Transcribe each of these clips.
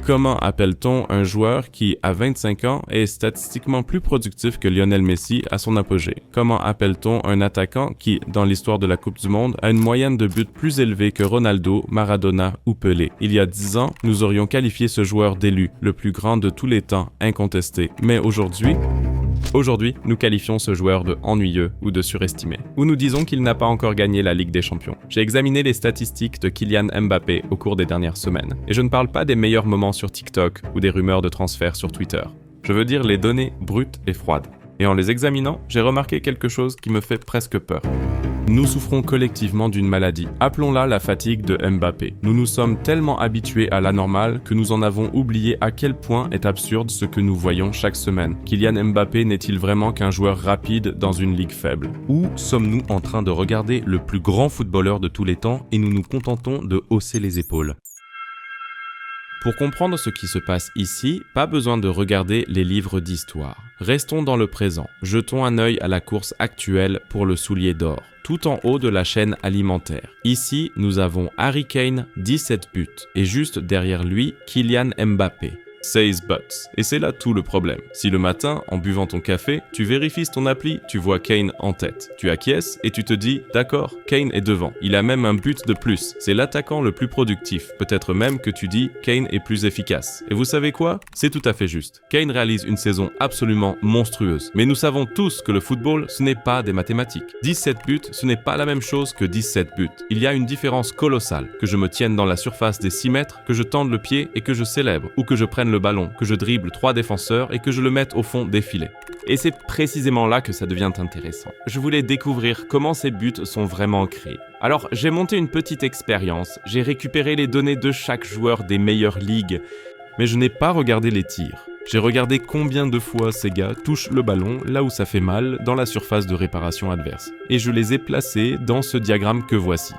Comment appelle-t-on un joueur qui, à 25 ans, est statistiquement plus productif que Lionel Messi à son apogée? Comment appelle-t-on un attaquant qui, dans l'histoire de la Coupe du Monde, a une moyenne de buts plus élevée que Ronaldo, Maradona ou Pelé? Il y a 10 ans, nous aurions qualifié ce joueur d'élu, le plus grand de tous les temps, incontesté. Mais aujourd'hui, nous qualifions ce joueur de ennuyeux ou de surestimé. Ou nous disons qu'il n'a pas encore gagné la Ligue des Champions. J'ai examiné les statistiques de Kylian Mbappé au cours des dernières semaines. Et je ne parle pas des meilleurs moments sur TikTok ou des rumeurs de transfert sur Twitter. Je veux dire les données brutes et froides. Et en les examinant, j'ai remarqué quelque chose qui me fait presque peur. Nous souffrons collectivement d'une maladie. Appelons-la la fatigue de Mbappé. Nous nous sommes tellement habitués à l'anormal que nous en avons oublié à quel point est absurde ce que nous voyons chaque semaine. Kylian Mbappé n'est-il vraiment qu'un joueur rapide dans une ligue faible? Ou sommes-nous en train de regarder le plus grand footballeur de tous les temps et nous nous contentons de hausser les épaules? Pour comprendre ce qui se passe ici, pas besoin de regarder les livres d'histoire. Restons dans le présent. Jetons un œil à la course actuelle pour le soulier d'or, tout en haut de la chaîne alimentaire. Ici, nous avons Harry Kane, 17 buts, et juste derrière lui, Kylian Mbappé. 16 buts. Et c'est là tout le problème. Si le matin, en buvant ton café, tu vérifies ton appli, tu vois Kane en tête. Tu acquiesces et tu te dis, d'accord, Kane est devant. Il a même un but de plus. C'est l'attaquant le plus productif. Peut-être même que tu dis, Kane est plus efficace. Et vous savez quoi? C'est tout à fait juste. Kane réalise une saison absolument monstrueuse. Mais nous savons tous que le football, ce n'est pas des mathématiques. 17 buts, ce n'est pas la même chose que 17 buts. Il y a une différence colossale. Que je me tienne dans la surface des 6 mètres, que je tende le pied et que je célèbre, ou que je prenne le ballon, que je dribble 3 défenseurs et que je le mette au fond des filets. Et c'est précisément là que ça devient intéressant. Je voulais découvrir comment ces buts sont vraiment créés. Alors, j'ai monté une petite expérience, j'ai récupéré les données de chaque joueur des meilleures ligues, mais je n'ai pas regardé les tirs. J'ai regardé combien de fois ces gars touchent le ballon là où ça fait mal dans la surface de réparation adverse. Et je les ai placés dans ce diagramme que voici.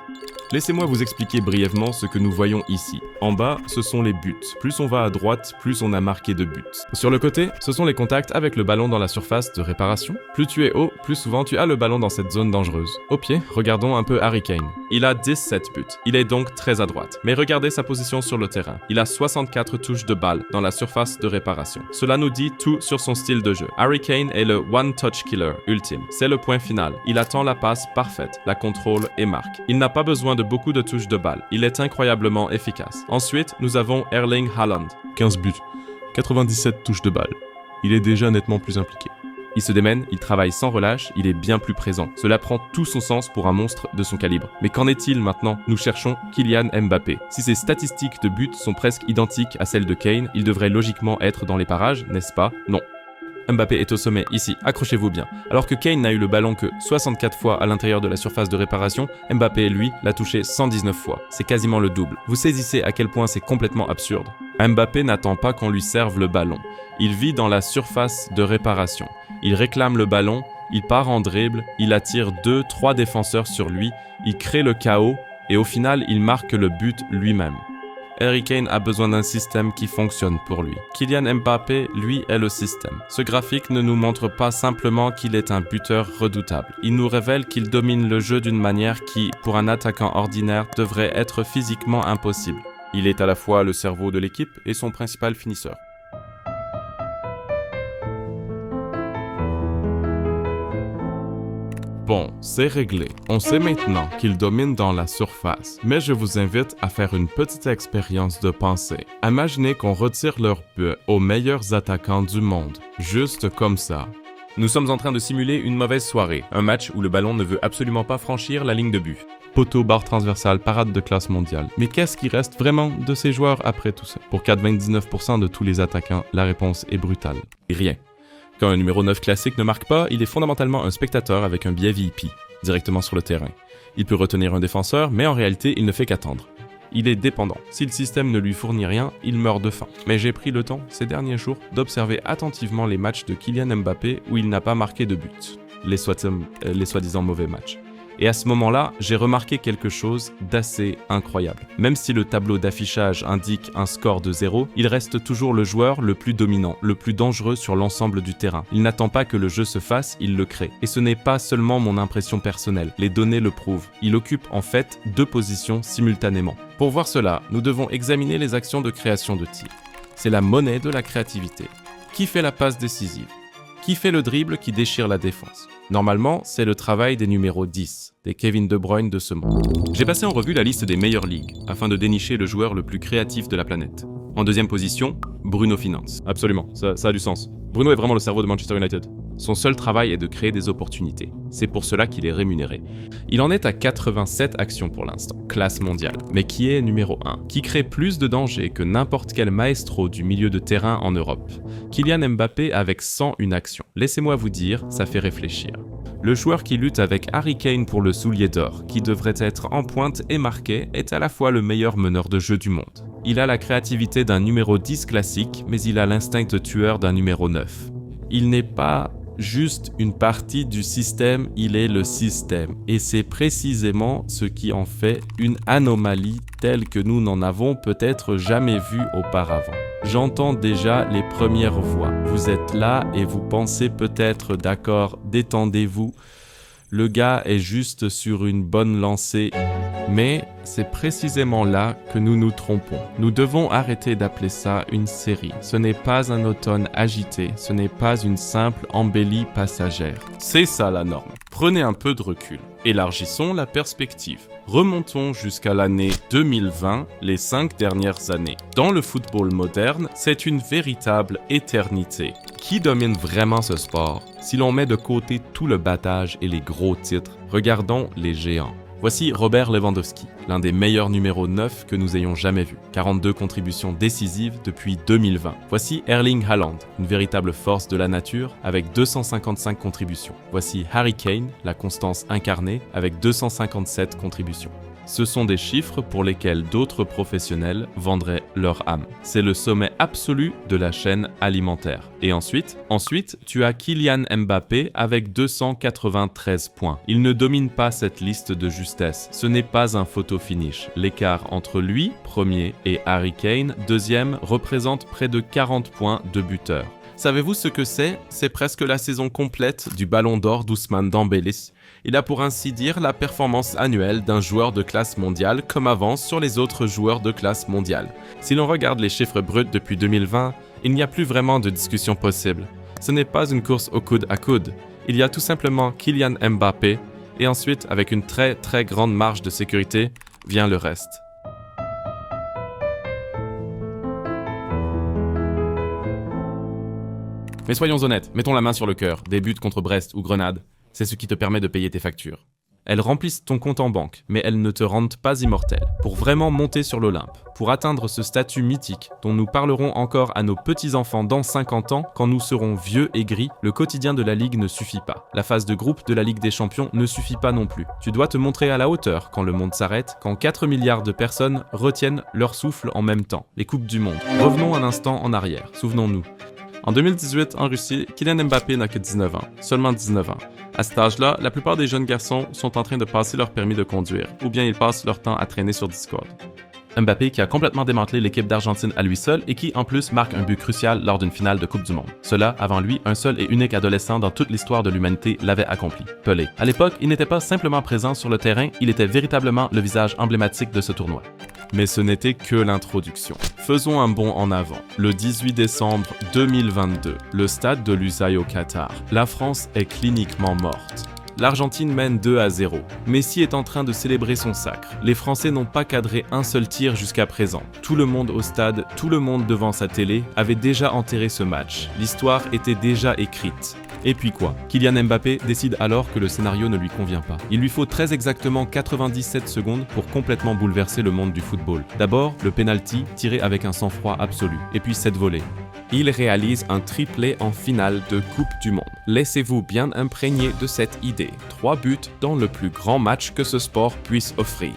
Laissez-moi vous expliquer brièvement ce que nous voyons ici. En bas, ce sont les buts. Plus on va à droite, plus on a marqué de buts. Sur le côté, ce sont les contacts avec le ballon dans la surface de réparation. Plus tu es haut, plus souvent tu as le ballon dans cette zone dangereuse. Au pied, regardons un peu Harry Kane. Il a 17 buts. Il est donc très à droite. Mais regardez sa position sur le terrain. Il a 64 touches de balle dans la surface de réparation. Cela nous dit tout sur son style de jeu. Harry Kane est le one-touch killer ultime. C'est le point final. Il attend la passe parfaite, la contrôle et marque. Il n'a pas besoin de beaucoup de touches de balle. Il est incroyablement efficace. Ensuite, nous avons Erling Haaland. 15 buts, 97 touches de balle. Il est déjà nettement plus impliqué. Il se démène, il travaille sans relâche, il est bien plus présent. Cela prend tout son sens pour un monstre de son calibre. Mais qu'en est-il maintenant? Nous cherchons Kylian Mbappé. Si ses statistiques de buts sont presque identiques à celles de Kane, il devrait logiquement être dans les parages, n'est-ce pas? Non. Mbappé est au sommet, ici, accrochez-vous bien. Alors que Kane n'a eu le ballon que 64 fois à l'intérieur de la surface de réparation, Mbappé, lui, l'a touché 119 fois. C'est quasiment le double. Vous saisissez à quel point c'est complètement absurde? Mbappé n'attend pas qu'on lui serve le ballon. Il vit dans la surface de réparation. Il réclame le ballon, il part en dribble, il attire 2-3 défenseurs sur lui, il crée le chaos et au final, il marque le but lui-même. Harry Kane a besoin d'un système qui fonctionne pour lui. Kylian Mbappé, lui, est le système. Ce graphique ne nous montre pas simplement qu'il est un buteur redoutable. Il nous révèle qu'il domine le jeu d'une manière qui, pour un attaquant ordinaire, devrait être physiquement impossible. Il est à la fois le cerveau de l'équipe et son principal finisseur. Bon, c'est réglé. On sait maintenant qu'il domine dans la surface. Mais je vous invite à faire une petite expérience de pensée. Imaginez qu'on retire leur but aux meilleurs attaquants du monde. Juste comme ça. Nous sommes en train de simuler une mauvaise soirée. Un match où le ballon ne veut absolument pas franchir la ligne de but. Poteau, barre transversale, parade de classe mondiale. Mais qu'est-ce qui reste vraiment de ces joueurs après tout ça? Pour 99% de tous les attaquants, la réponse est brutale. Rien. Quand un numéro 9 classique ne marque pas, il est fondamentalement un spectateur avec un biais VIP, directement sur le terrain. Il peut retenir un défenseur, mais en réalité, il ne fait qu'attendre. Il est dépendant. Si le système ne lui fournit rien, il meurt de faim. Mais j'ai pris le temps, ces derniers jours, d'observer attentivement les matchs de Kylian Mbappé où il n'a pas marqué de but. Les soi-disant mauvais matchs. Et à ce moment-là, j'ai remarqué quelque chose d'assez incroyable. Même si le tableau d'affichage indique un score de 0, il reste toujours le joueur le plus dominant, le plus dangereux sur l'ensemble du terrain. Il n'attend pas que le jeu se fasse, il le crée. Et ce n'est pas seulement mon impression personnelle, les données le prouvent. Il occupe en fait 2 positions simultanément. Pour voir cela, nous devons examiner les actions de création de tir. C'est la monnaie de la créativité. Qui fait la passe décisive? Qui fait le dribble qui déchire la défense? Normalement, c'est le travail des numéros 10, des Kevin De Bruyne de ce monde. J'ai passé en revue la liste des meilleures ligues, afin de dénicher le joueur le plus créatif de la planète. En deuxième position, Bruno Finance. Absolument, ça a du sens. Bruno est vraiment le cerveau de Manchester United. Son seul travail est de créer des opportunités. C'est pour cela qu'il est rémunéré. Il en est à 87 actions pour l'instant, classe mondiale. Mais qui est numéro 1? Qui crée plus de dangers que n'importe quel maestro du milieu de terrain en Europe? Kylian Mbappé avec 101 actions. Laissez-moi vous dire, ça fait réfléchir. Le joueur qui lutte avec Harry Kane pour le soulier d'or, qui devrait être en pointe et marqué, est à la fois le meilleur meneur de jeu du monde. Il a la créativité d'un numéro 10 classique, mais il a l'instinct tueur d'un numéro 9. Il n'est pas juste une partie du système, il est le système. Et c'est précisément ce qui en fait une anomalie telle que nous n'en avons peut-être jamais vue auparavant. J'entends déjà les premières voix. Vous êtes là et vous pensez peut-être d'accord, détendez-vous. Le gars est juste sur une bonne lancée. Mais c'est précisément là que nous nous trompons. Nous devons arrêter d'appeler ça une série. Ce n'est pas un automne agité, ce n'est pas une simple embellie passagère. C'est ça la norme. Prenez un peu de recul. Élargissons la perspective. Remontons jusqu'à l'année 2020, les 5 dernières années. Dans le football moderne, c'est une véritable éternité. Qui domine vraiment ce sport? Si l'on met de côté tout le battage et les gros titres, regardons les géants. Voici Robert Lewandowski, l'un des meilleurs numéros 9 que nous ayons jamais vu. 42 contributions décisives depuis 2020. Voici Erling Haaland, une véritable force de la nature avec 255 contributions. Voici Harry Kane, la constance incarnée avec 257 contributions. Ce sont des chiffres pour lesquels d'autres professionnels vendraient leur âme. C'est le sommet absolu de la chaîne alimentaire. Et ensuite, tu as Kylian Mbappé avec 293 points. Il ne domine pas cette liste de justesse. Ce n'est pas un photo finish. L'écart entre lui, premier, et Harry Kane, deuxième, représente près de 40 points de buteur. Savez-vous ce que c'est? C'est presque la saison complète du Ballon d'Or d'Ousmane Dembélé. Il a pour ainsi dire la performance annuelle d'un joueur de classe mondiale comme avance sur les autres joueurs de classe mondiale. Si l'on regarde les chiffres bruts depuis 2020, il n'y a plus vraiment de discussion possible. Ce n'est pas une course au coude à coude. Il y a tout simplement Kylian Mbappé et ensuite, avec une très très grande marge de sécurité, vient le reste. Mais soyons honnêtes, mettons la main sur le cœur, des buts contre Brest ou Grenade, c'est ce qui te permet de payer tes factures. Elles remplissent ton compte en banque, mais elles ne te rendent pas immortel. Pour vraiment monter sur l'Olympe, pour atteindre ce statut mythique dont nous parlerons encore à nos petits-enfants dans 50 ans, quand nous serons vieux et gris, le quotidien de la Ligue ne suffit pas. La phase de groupe de la Ligue des Champions ne suffit pas non plus. Tu dois te montrer à la hauteur quand le monde s'arrête, quand 4 milliards de personnes retiennent leur souffle en même temps. Les Coupes du Monde. Revenons un instant en arrière, souvenons-nous. En 2018, en Russie, Kylian Mbappé n'a que 19 ans, seulement 19 ans. À cet âge-là, la plupart des jeunes garçons sont en train de passer leur permis de conduire, ou bien ils passent leur temps à traîner sur Discord. Mbappé qui a complètement démantelé l'équipe d'Argentine à lui seul et qui en plus marque un but crucial lors d'une finale de Coupe du Monde. Cela, avant lui, un seul et unique adolescent dans toute l'histoire de l'humanité l'avait accompli, Pelé. À l'époque, il n'était pas simplement présent sur le terrain, il était véritablement le visage emblématique de ce tournoi. Mais ce n'était que l'introduction. Faisons un bond en avant. Le 18 décembre 2022, le stade de Lusail au Qatar. La France est cliniquement morte. L'Argentine mène 2-0. Messi est en train de célébrer son sacre. Les Français n'ont pas cadré un seul tir jusqu'à présent. Tout le monde au stade, tout le monde devant sa télé avait déjà enterré ce match. L'histoire était déjà écrite. Et puis quoi? Kylian Mbappé décide alors que le scénario ne lui convient pas. Il lui faut très exactement 97 secondes pour complètement bouleverser le monde du football. D'abord, le penalty tiré avec un sang-froid absolu. Et puis cette volée. Il réalise un triplé en finale de Coupe du Monde. Laissez-vous bien imprégner de cette idée. 3 buts dans le plus grand match que ce sport puisse offrir.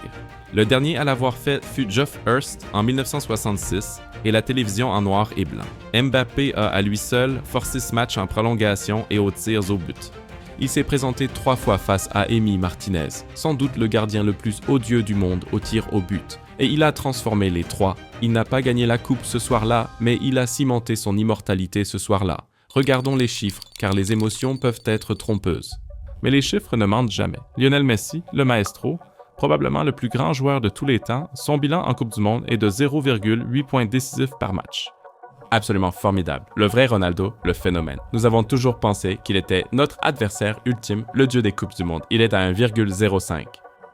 Le dernier à l'avoir fait fut Geoff Hurst en 1966 et la télévision en noir et blanc. Mbappé a à lui seul forcé ce match en prolongation et aux tirs au but. Il s'est présenté 3 fois face à Emi Martinez, sans doute le gardien le plus odieux du monde au tir au but. Et il a transformé les 3. Il n'a pas gagné la coupe ce soir-là, mais il a cimenté son immortalité ce soir-là. Regardons les chiffres, car les émotions peuvent être trompeuses. Mais les chiffres ne mentent jamais. Lionel Messi, le maestro, probablement le plus grand joueur de tous les temps, son bilan en Coupe du Monde est de 0,8 points décisifs par match. absolument formidable. Le vrai Ronaldo, le phénomène. Nous avons toujours pensé qu'il était notre adversaire ultime, le dieu des Coupes du Monde. Il est à 1,05.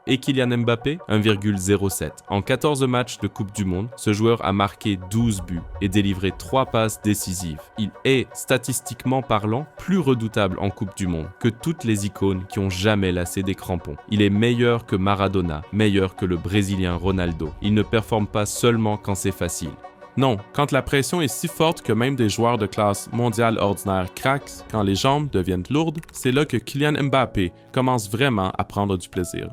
Et Kylian Mbappé, 1,07. En 14 matchs de Coupe du Monde, ce joueur a marqué 12 buts et délivré 3 passes décisives. Il est, statistiquement parlant, plus redoutable en Coupe du Monde que toutes les icônes qui ont jamais lassé des crampons. Il est meilleur que Maradona, meilleur que le Brésilien Ronaldo. Il ne performe pas seulement quand c'est facile. Non, quand la pression est si forte que même des joueurs de classe mondiale ordinaire craquent, quand les jambes deviennent lourdes, c'est là que Kylian Mbappé commence vraiment à prendre du plaisir.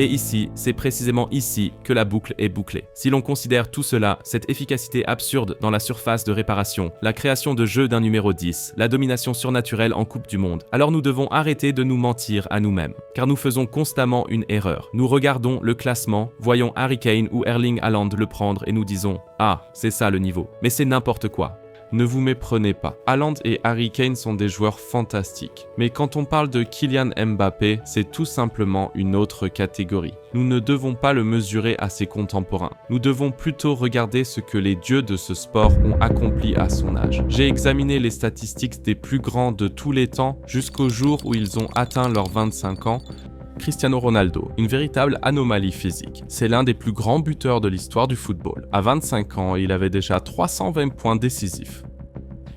Et ici, c'est précisément ici que la boucle est bouclée. Si l'on considère tout cela, cette efficacité absurde dans la surface de réparation, la création de jeu d'un numéro 10, la domination surnaturelle en Coupe du Monde, alors nous devons arrêter de nous mentir à nous-mêmes. Car nous faisons constamment une erreur. Nous regardons le classement, voyons Harry Kane ou Erling Haaland le prendre et nous disons « Ah, c'est ça le niveau ». Mais c'est n'importe quoi. Ne vous méprenez pas. Haaland et Harry Kane sont des joueurs fantastiques. Mais quand on parle de Kylian Mbappé, c'est tout simplement une autre catégorie. Nous ne devons pas le mesurer à ses contemporains. Nous devons plutôt regarder ce que les dieux de ce sport ont accompli à son âge. J'ai examiné les statistiques des plus grands de tous les temps jusqu'au jour où ils ont atteint leurs 25 ans. Cristiano Ronaldo, une véritable anomalie physique. C'est l'un des plus grands buteurs de l'histoire du football. À 25 ans, il avait déjà 320 points décisifs.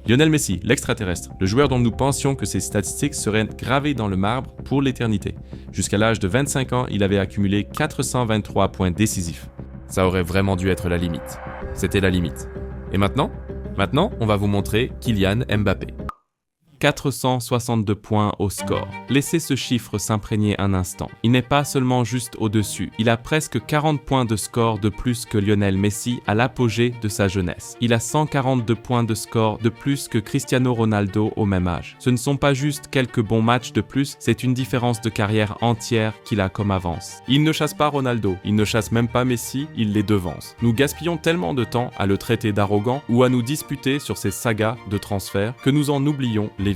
Lionel Messi, l'extraterrestre, le joueur dont nous pensions que ses statistiques seraient gravées dans le marbre pour l'éternité. Jusqu'à l'âge de 25 ans, il avait accumulé 423 points décisifs. Ça aurait vraiment dû être la limite. C'était la limite. Et maintenant, on va vous montrer Kylian Mbappé. 462 points au score. Laissez ce chiffre s'imprégner un instant. Il n'est pas seulement juste au-dessus, il a presque 40 points de score de plus que Lionel Messi à l'apogée de sa jeunesse. Il a 142 points de score de plus que Cristiano Ronaldo au même âge. Ce ne sont pas juste quelques bons matchs de plus, c'est une différence de carrière entière qu'il a comme avance. Il ne chasse pas Ronaldo, il ne chasse même pas Messi, il les devance. Nous gaspillons tellement de temps à le traiter d'arrogant ou à nous disputer sur ses sagas de transfert que nous en oublions l'évidence.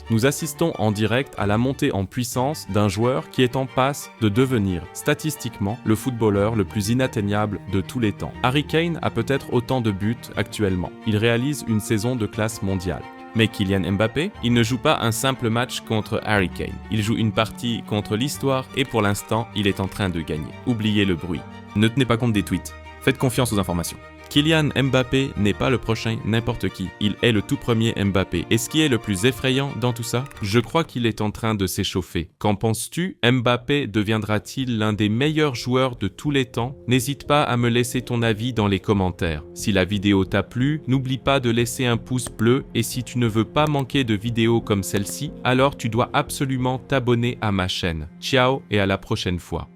Nous assistons en direct à la montée en puissance d'un joueur qui est en passe de devenir, statistiquement, le footballeur le plus inatteignable de tous les temps. Harry Kane a peut-être autant de buts actuellement. Il réalise une saison de classe mondiale. Mais Kylian Mbappé, il ne joue pas un simple match contre Harry Kane. Il joue une partie contre l'histoire et pour l'instant, il est en train de gagner. Oubliez le bruit. Ne tenez pas compte des tweets. Faites confiance aux informations. Kylian Mbappé n'est pas le prochain n'importe qui, il est le tout premier Mbappé. Et ce qui est le plus effrayant dans tout ça, je crois qu'il est en train de s'échauffer. Qu'en penses-tu? Mbappé deviendra-t-il l'un des meilleurs joueurs de tous les temps? N'hésite pas à me laisser ton avis dans les commentaires. Si la vidéo t'a plu, n'oublie pas de laisser un pouce bleu et si tu ne veux pas manquer de vidéos comme celle-ci, alors tu dois absolument t'abonner à ma chaîne. Ciao et à la prochaine fois.